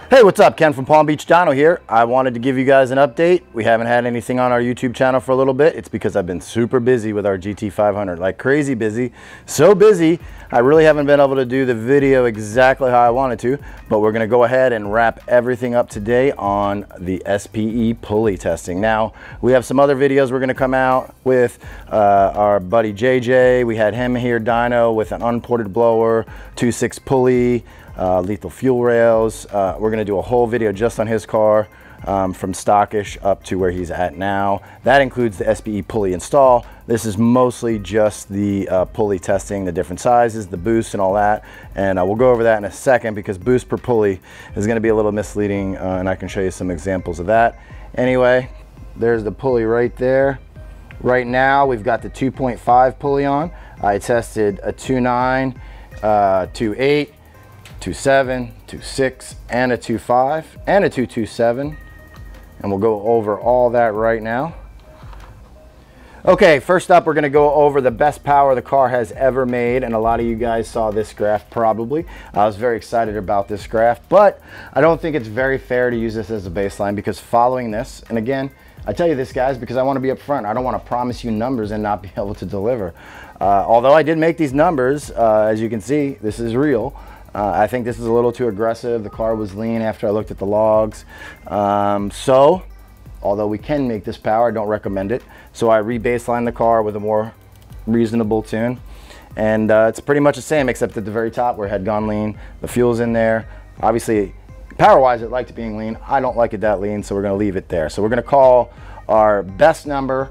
Hey, what's up? Ken from Palm Beach Dyno here. I wanted to give you guys an update. We haven't had anything on our YouTube channel for a little bit. It's because I've been super busy with our GT500, like crazy busy. So busy, I really haven't been able to do the video exactly how I wanted to, but we're gonna go ahead and wrap everything up today on the SPE pulley testing. Now, we have some other videos we're gonna come out with. Our buddy JJ, we had him here, Dyno, with an unported blower, 2.6 pulley, lethal fuel rails. We're going to do a whole video just on his car, from stockish up to where he's at now. That includes the SPE pulley install. This is mostly just the pulley testing, the different sizes, the boost and all that. And we'll go over that in a second because boost per pulley is going to be a little misleading, and I can show you some examples of that. Anyway, there's the pulley right there. Right now we've got the 2.5 pulley on. I tested a 2.9, 2.8, 2.7, 2.6, and a 2.5, and a 2.27, and we'll go over all that right now. Okay, first up, we're going to go over the best power the car has ever made, and a lot of you guys saw this graph probably. I was very excited about this graph, but I don't think it's very fair to use this as a baseline because following this, and again, I tell you this, guys, because I want to be upfront. I don't want to promise you numbers and not be able to deliver. Although I did make these numbers, as you can see, this is real. I think this is a little too aggressive. The car was lean after I looked at the logs. So, although we can make this power, I don't recommend it. So I re-baselined the car with a more reasonable tune. And it's pretty much the same, except at the very top where it had gone lean. The fuel's in there. Obviously, power-wise, it liked being lean. I don't like it that lean, so we're gonna leave it there. So we're gonna call our best number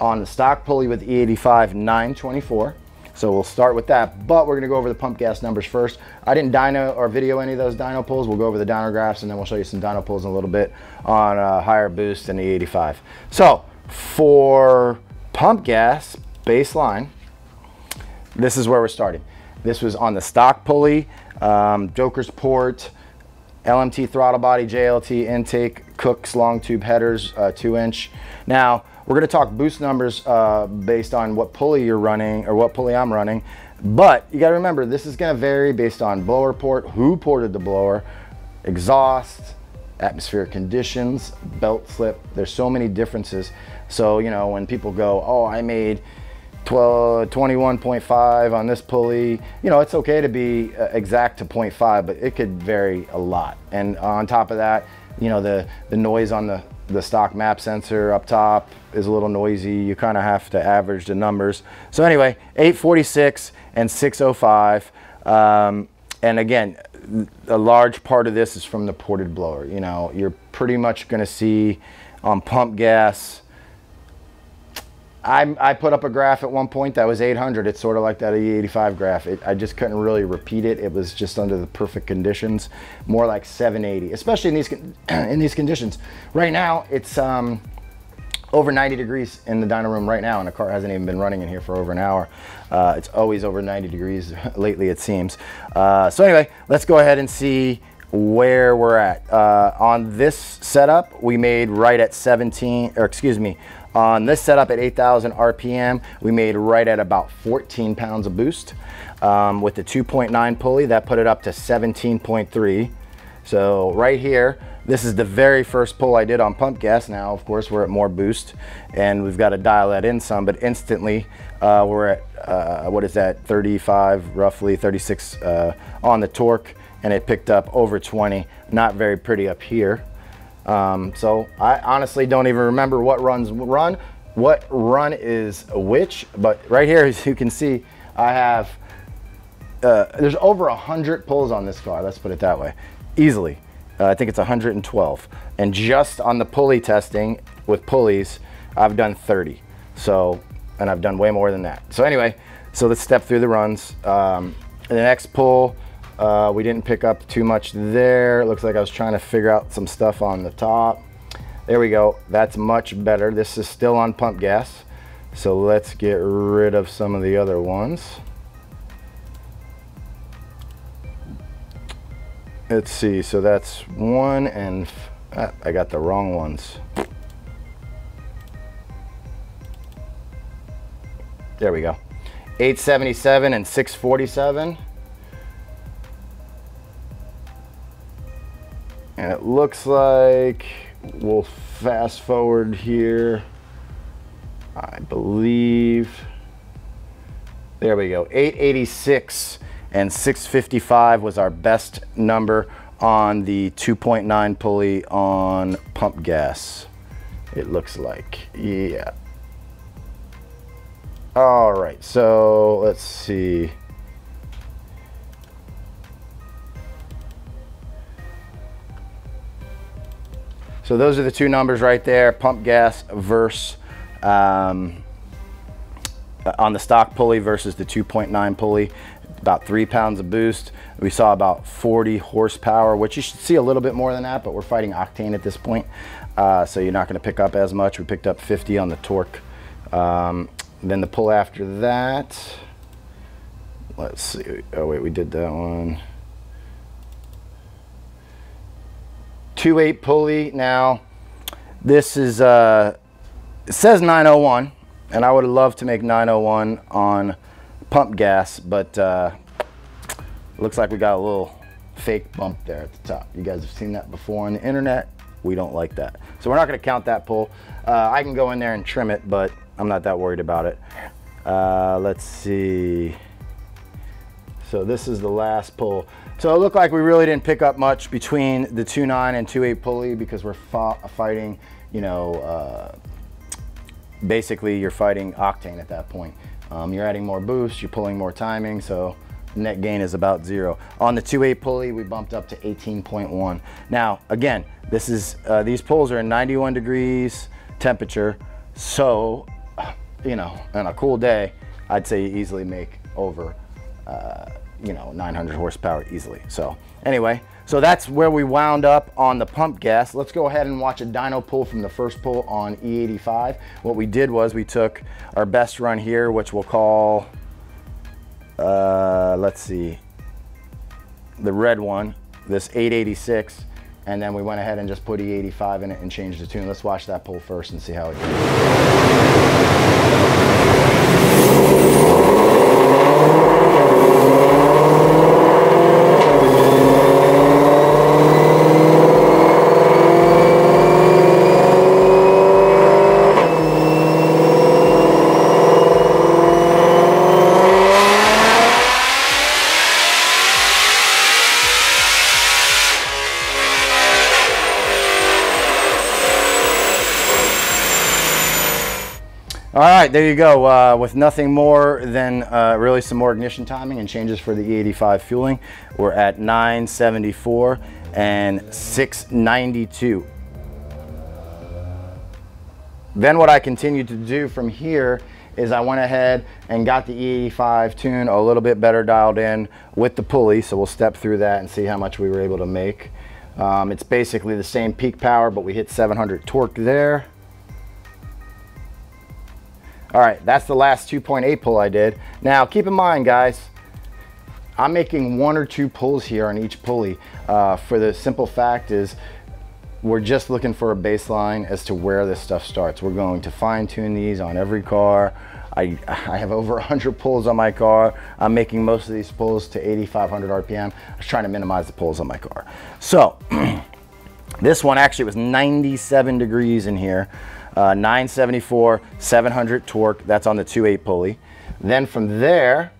on the stock pulley with E85 924. So we'll start with that, but we're gonna go over the pump gas numbers first. I didn't dyno or video any of those dyno pulls. We'll go over the dyno graphs and then we'll show you some dyno pulls in a little bit on higher boost than the 85. So for pump gas baseline, this is where we're starting. This was on the stock pulley, Joker's port, LMT throttle body, JLT intake, Cook's long tube headers, 2-inch. Now, we're going to talk boost numbers based on what pulley you're running or what pulley I'm running. But you got to remember, this is going to vary based on blower port, who ported the blower, exhaust, atmospheric conditions, belt slip. There's so many differences. So, you know, when people go, oh, I made 21.5 on this pulley, you know, it's okay to be exact to 0.5, but it could vary a lot. And on top of that, you know, the noise on the stock map sensor up top is a little noisy. You kind of have to average the numbers. So anyway, 846 and 605. And again, a large part of this is from the ported blower. You know, you're pretty much going to see on pump gas. I put up a graph at one point that was 800. It's sort of like that E85 graph. I just couldn't really repeat it. It was just under the perfect conditions, more like 780, especially in these conditions. Right now, it's over 90 degrees in the dyno room right now, and the car hasn't even been running in here for over an hour. It's always over 90 degrees lately, it seems. So anyway, let's go ahead and see where we're at. On this setup, we made right at 17, or excuse me, on this setup at 8,000 RPM, we made right at about 14 pounds of boost. With the 2.9 pulley, that put it up to 17.3. So right here, this is the very first pull I did on pump gas. Now, of course, we're at more boost, and we've got to dial that in some, but instantly we're at, what is that, 35, roughly 36 on the torque, and it picked up over 20. Not very pretty up here. So I honestly don't even remember what run is which, but right here, as you can see, I have, there's over 100 pulls on this car, let's put it that way, easily. I think it's 112. And just on the pulley testing with pulleys, I've done 30. So, and I've done way more than that. So anyway, so let's step through the runs. The next pull, we didn't pick up too much there. It looks like I was trying to figure out some stuff on the top. There we go. That's much better. This is still on pump gas. So let's get rid of some of the other ones. Let's see. So that's one, and I got the wrong ones. There we go. 877 and 647. And it looks like, we'll fast forward here, I believe, there we go, 886 and 655 was our best number on the 2.9 pulley on pump gas, it looks like. Yeah. All right, so let's see. So those are the two numbers right there, pump gas versus on the stock pulley versus the 2.9 pulley. About 3 pounds of boost. We saw about 40 horsepower, which you should see a little bit more than that, but we're fighting octane at this point. So you're not gonna pick up as much. We picked up 50 on the torque. Then the pull after that, let's see. Oh wait, we did that one. 2.8 pulley. Now, this is, it says 901, and I would love to make 901 on pump gas, but looks like we got a little fake bump there at the top. You guys have seen that before on the internet. We don't like that. So we're not gonna count that pull. I can go in there and trim it, but I'm not that worried about it. Let's see. So this is the last pull. So it looked like we really didn't pick up much between the 2.9 and 2.8 pulley because we're fighting, you know, basically you're fighting octane at that point. You're adding more boost, you're pulling more timing, so net gain is about 0. On the 2.8 pulley, we bumped up to 18.1. Now, again, this is these pulls are in 91 degrees temperature, so, you know, on a cool day, I'd say you easily make over, you know, 900 horsepower easily. So anyway, so that's where we wound up on the pump gas. Let's go ahead and watch a dyno pull from the first pull on E85. What we did was we took our best run here, which we'll call, let's see, the red one, this 886, and then we went ahead and just put E85 in it and changed the tune. Let's watch that pull first and see how it goes. All right, there you go. With nothing more than really some more ignition timing and changes for the E85 fueling, we're at 974 and 692. Then what I continued to do from here is I went ahead and got the E85 tune a little bit better dialed in with the pulley. So we'll step through that and see how much we were able to make. It's basically the same peak power, but we hit 700 torque there. All right, that's the last 2.8 pull I did. Now, keep in mind, guys, I'm making 1 or 2 pulls here on each pulley. For the simple fact is, we're just looking for a baseline as to where this stuff starts. We're going to fine tune these on every car. I have over 100 pulls on my car. I'm making most of these pulls to 8,500 RPM. I was trying to minimize the pulls on my car. So, this one actually was 97 degrees in here. 974, 700 torque, that's on the 2.8 pulley. Then from there,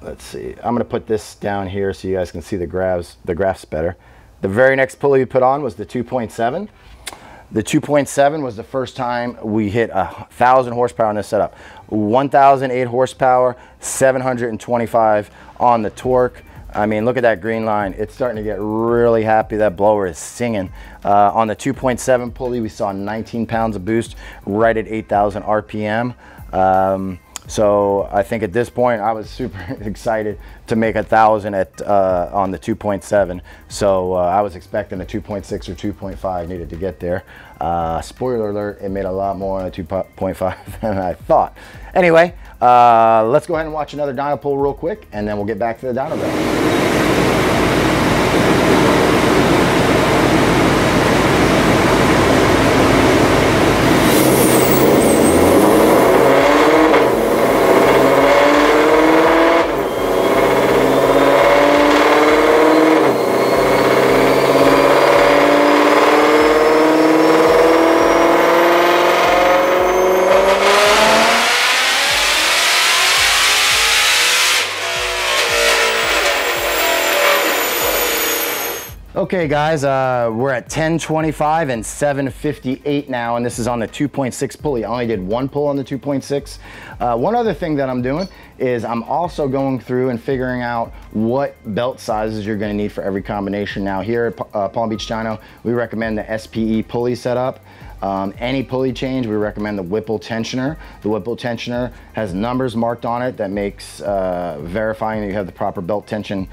let's see, I'm gonna put this down here so you guys can see the graphs better. The very next pulley we put on was the 2.7. The 2.7 was the first time we hit 1,000 horsepower on this setup. 1,008 horsepower, 725 on the torque. I mean, look at that green line. It's starting to get really happy. That blower is singing. On the 2.7 pulley, we saw 19 pounds of boost right at 8,000 RPM. So I think at this point, I was super excited to make 1,000 on the 2.7. So I was expecting a 2.6 or 2.5 needed to get there. Spoiler alert, it made a lot more on a 2.5 than I thought. Anyway, let's go ahead and watch another dyno pull real quick, and then we'll get back to the dyno belt. Okay guys, we're at 1025 and 758 now, and this is on the 2.6 pulley. I only did one pull on the 2.6. One other thing that I'm doing is I'm also going through and figuring out what belt sizes you're gonna need for every combination. Now here at Palm Beach Dyno, we recommend the SPE pulley setup. Any pulley change, we recommend the Whipple tensioner. The Whipple tensioner has numbers marked on it that makes verifying that you have the proper belt tension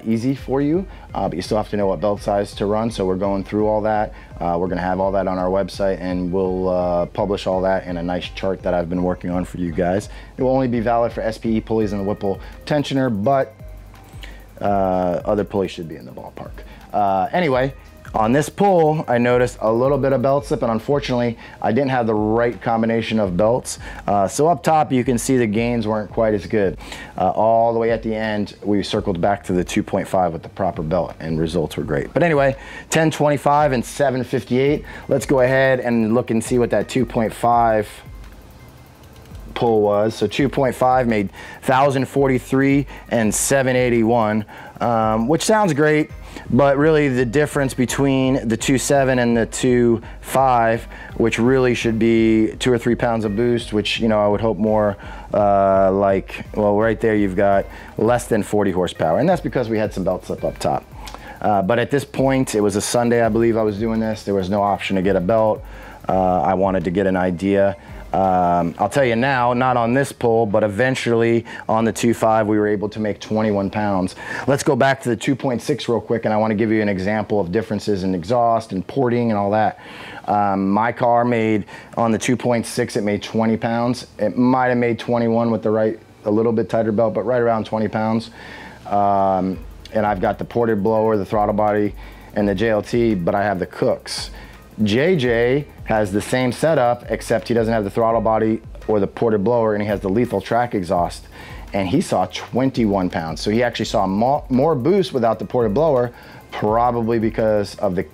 easy for you, but you still have to know what belt size to run, so we're going through all that. We're gonna have all that on our website, and we'll publish all that in a nice chart that I've been working on for you guys. It will only be valid for SPE pulleys and the Whipple tensioner, but other pulleys should be in the ballpark. Anyway, on this pull, I noticed a little bit of belt slip, and unfortunately, I didn't have the right combination of belts. So up top, you can see the gains weren't quite as good. All the way at the end, we circled back to the 2.5 with the proper belt, and results were great. But anyway, 1025 and 758. Let's go ahead and look and see what that 2.5 pull was. So 2.5 made 1,043 and 781, which sounds great, but really the difference between the 2.7 and the 2.5, which really should be 2 or 3 pounds of boost, which, you know, I would hope more like, well, right there you've got less than 40 horsepower, and that's because we had some belt slip up top. But at this point, it was a Sunday, I believe I was doing this. There was no option to get a belt. I wanted to get an idea. I'll tell you now, not on this pull, but eventually on the 2.5, we were able to make 21 pounds. Let's go back to the 2.6 real quick, and I want to give you an example of differences in exhaust and porting and all that. My car made, on the 2.6, it made 20 pounds. It might have made 21 with a little bit tighter belt, but right around 20 pounds. And I've got the ported blower, the throttle body, and the JLT, but I have the Cooks. JJ has the same setup, except he doesn't have the throttle body or the ported blower, and he has the lethal track exhaust, and he saw 21 pounds. So he actually saw more boost without the ported blower, probably because of the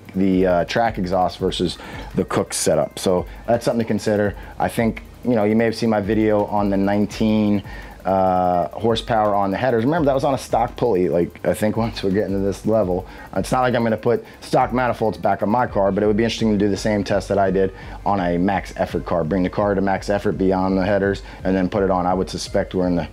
track exhaust versus the Cook setup. So that's something to consider. I think, you know, you may have seen my video on the 19 horsepower on the headers. Remember, that was on a stock pulley. Like, I think once we're getting to this level, it's not like I'm gonna put stock manifolds back on my car, but it would be interesting to do the same test that I did on a max effort car. Bring the car to max effort beyond the headers and then put it on. I would suspect we're in the,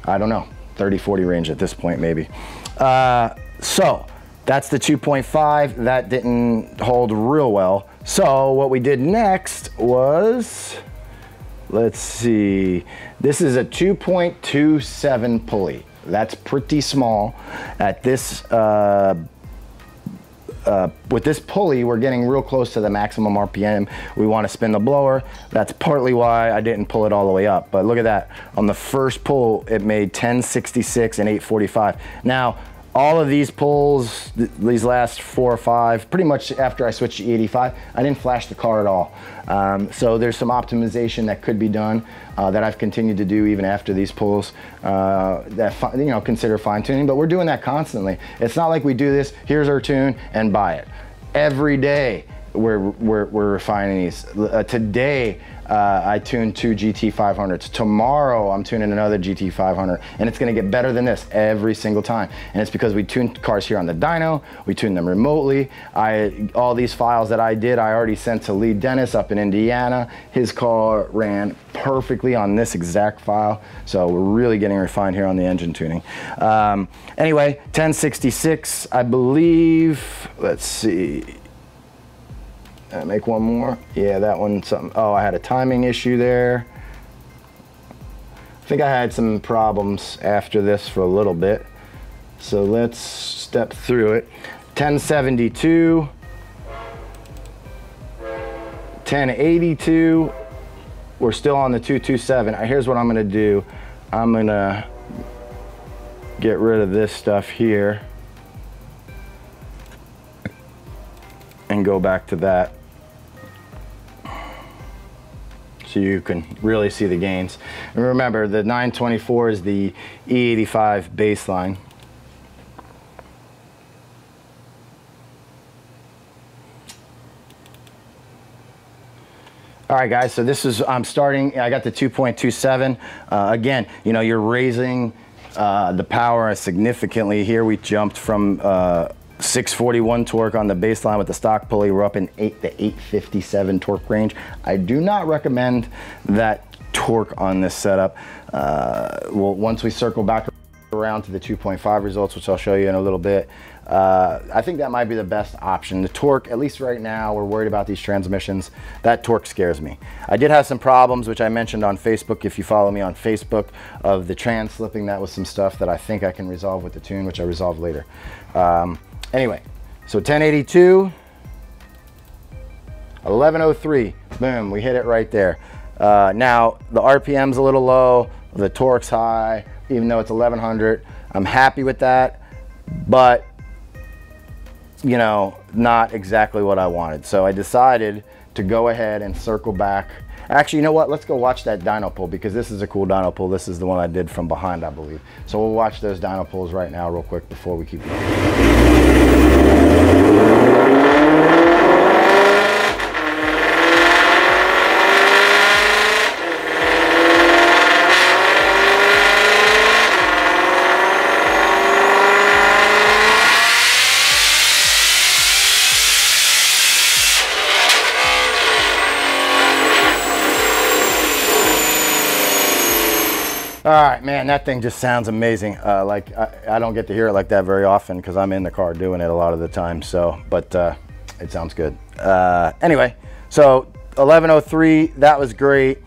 I don't know, 30, 40 range at this point, maybe. So that's the 2.5. That didn't hold real well. So what we did next was, let's see, this is a 2.27 pulley. That's pretty small. At this, with this pulley, we're getting real close to the maximum RPM. We want to spin the blower. That's partly why I didn't pull it all the way up. But look at that. On the first pull, it made 1066 and 845. Now, all of these pulls, these last 4 or 5, pretty much after I switched to E85, I didn't flash the car at all. So there's some optimization that could be done that I've continued to do even after these pulls that, you know, consider fine tuning, but we're doing that constantly. It's not like we do this, here's our tune, and buy it. Every day we're refining these. Today, I tuned 2 GT500s. Tomorrow, I'm tuning another GT500, and it's gonna get better than this every single time. And it's because we tune cars here on the dyno, we tune them remotely. All these files that I did, I already sent to Lee Dennis up in Indiana. His car ran perfectly on this exact file. So we're really getting refined here on the engine tuning. Anyway, 1066, I believe, let's see. Make one more. Yeah, that one, something. Oh, I had a timing issue there. I think I had some problems after this for a little bit. So let's step through it. 1072, 1082. We're still on the 227. Here's what I'm gonna do. I'm gonna get rid of this stuff here and go back to that, so you can really see the gains. And remember, the 924 is the E85 baseline. All right, guys, so this is, I'm starting, I got the 2.27. Again, you know, you're raising the power significantly. Here we jumped from 641 torque on the baseline with the stock pulley. We're up in the 857 torque range. I do not recommend that torque on this setup. Well, once we circle back around to the 2.5 results, which I'll show you in a little bit, I think that might be the best option. The torque, at least right now, we're worried about these transmissions. That torque scares me. I did have some problems, which I mentioned on Facebook, if you follow me on Facebook, of the trans slipping. That was some stuff that I think I can resolve with the tune, which I resolve later. Anyway, so 1082, 1103, boom, we hit it right there. Now, the RPM's a little low, the torque's high, even though it's 1100. I'm happy with that, but you know, not exactly what I wanted. So I decided to go ahead and circle back. Actually, you know what? Let's go watch that dyno pull, because this is a cool dyno pull. This is the one I did from behind, I believe. So we'll watch those dyno pulls right now real quick before we keep going. All right, man, that thing just sounds amazing. Like I don't get to hear it like that very often because I'm in the car doing it a lot of the time. So, but it sounds good. Anyway, so 1103, that was great.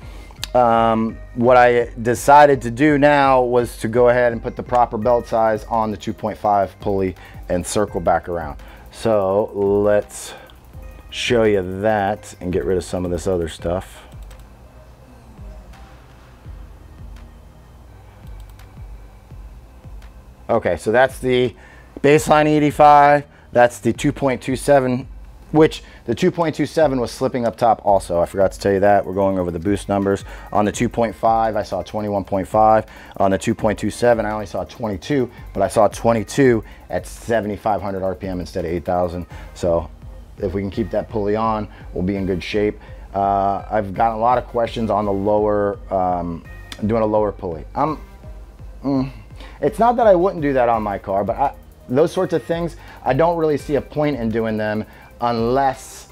What I decided to do now was to go ahead and put the proper belt size on the 2.5 pulley and circle back around. So let's show you that and get rid of some of this other stuff. Okay, so that's the baseline 85. That's the 2.27, which the 2.27 was slipping up top also. I forgot to tell you that. We're going over the boost numbers. On the 2.5, I saw 21.5. On the 2.27, I only saw 22, but I saw 22 at 7,500 RPM instead of 8,000. So if we can keep that pulley on, we'll be in good shape. I've gotten a lot of questions on the lower, doing a lower pulley. It's not that I wouldn't do that on my car, but those sorts of things, I don't really see a point in doing them unless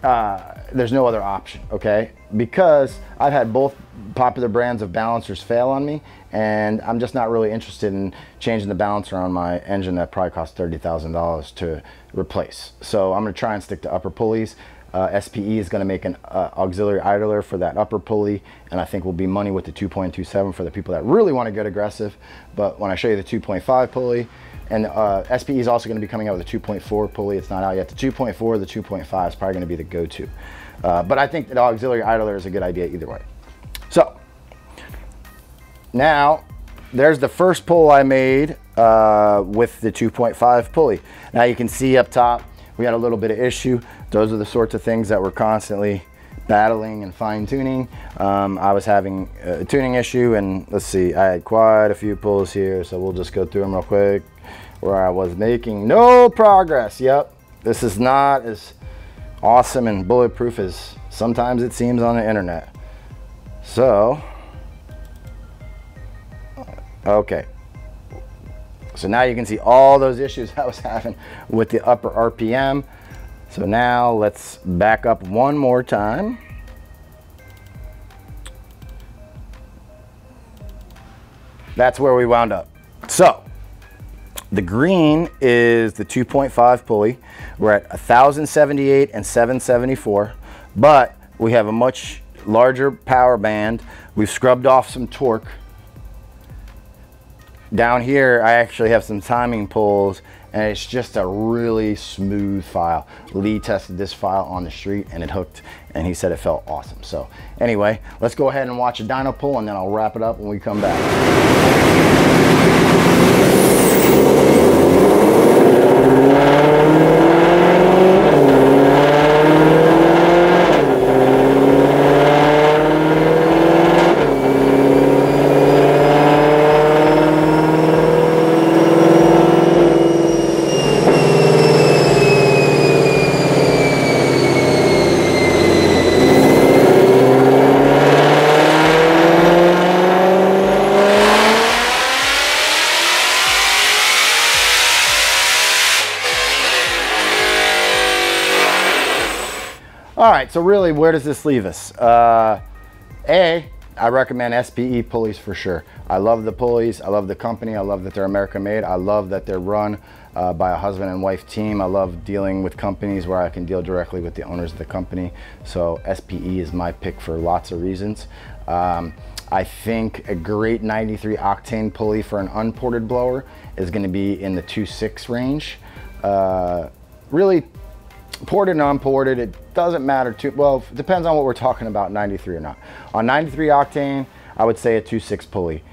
there's no other option, okay? Because I've had both popular brands of balancers fail on me, and I'm just not really interested in changing the balancer on my engine that probably costs $30,000 to replace. So I'm gonna try and stick to upper pulleys. SPE is going to make an auxiliary idler for that upper pulley, and I think will be money with the 2.27 for the people that really want to get aggressive. But when I show you the 2.5 pulley, and SPE is also going to be coming out with a 2.4 pulley. It's not out yet. The 2.4, the 2.5 is probably going to be the go-to. But I think that auxiliary idler is a good idea either way. So now there's the first pull I made with the 2.5 pulley. Now you can see up top we had a little bit of issue. Those are the sorts of things that we're constantly battling and fine-tuning. I was having a tuning issue, and let's see, I had quite a few pulls here, so we'll just go through them real quick, where I was making no progress. Yep, this is not as awesome and bulletproof as sometimes it seems on the internet. So, okay. So now you can see all those issues I was having with the upper RPM. So now let's back up one more time. That's where we wound up. So the green is the 2.5 pulley. We're at 1,078 and 774, but we have a much larger power band. We've scrubbed off some torque. Down here, I actually have some timing pulls, and it's just a really smooth file. Lee tested this file on the street, and it hooked, and he said it felt awesome. So anyway, let's go ahead and watch a dyno pull, and then I'll wrap it up when we come back. right, so really, where does this leave us? I recommend SPE pulleys for sure. I love the pulleys. I love the company. I love that they're American made. I love that they're run by a husband and wife team. I love dealing with companies where I can deal directly with the owners of the company. So SPE is my pick for lots of reasons. I think a great 93 octane pulley for an unported blower is going to be in the 2.6 range. Really, ported and unported, it doesn't matter too well. It depends on what we're talking about, 93 or not. On 93 octane, I would say a 2.6 pulley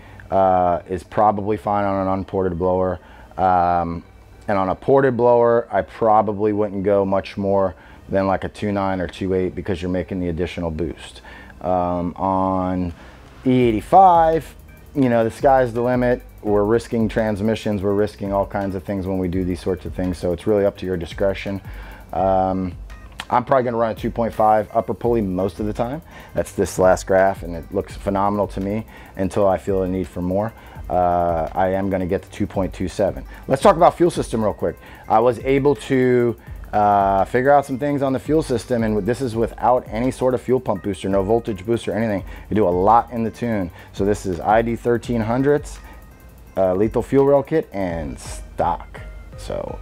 is probably fine on an unported blower. And on a ported blower, I probably wouldn't go much more than like a 2.9 or 2.8 because you're making the additional boost. On E85, you know, the sky's the limit. We're risking transmissions, we're risking all kinds of things when we do these sorts of things, so it's really up to your discretion. I'm probably going to run a 2.5 upper pulley most of the time. That's this last graph, and it looks phenomenal to me until I feel a need for more. I am going to get the 2.27. Let's talk about fuel system real quick. I was able to figure out some things on the fuel system, and this is without any sort of fuel pump booster, no voltage booster, anything. You do a lot in the tune. So this is ID 1300s, lethal fuel rail kit, and stock. So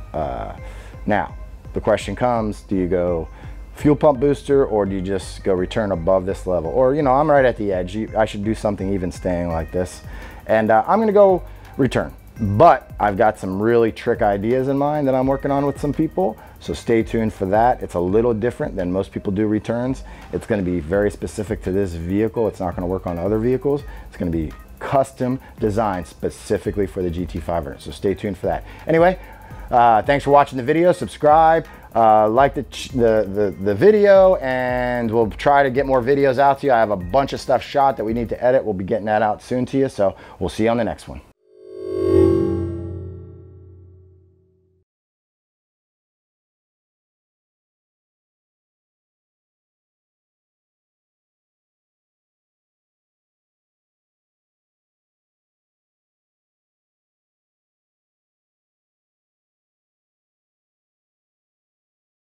now the question comes, do you go fuel pump booster or do you just go return above this level? Or, you know, I'm right at the edge. I should do something even staying like this. And I'm going to go return. But I've got some really trick ideas in mind that I'm working on with some people. So stay tuned for that. It's a little different than most people do returns. It's going to be very specific to this vehicle. It's not going to work on other vehicles. It's going to be custom designed specifically for the GT500. So stay tuned for that. Anyway, thanks for watching the video. Subscribe, like the video, and we'll try to get more videos out to you. I have a bunch of stuff shot that we need to edit. We'll be getting that out soon to you. So we'll see you on the next one.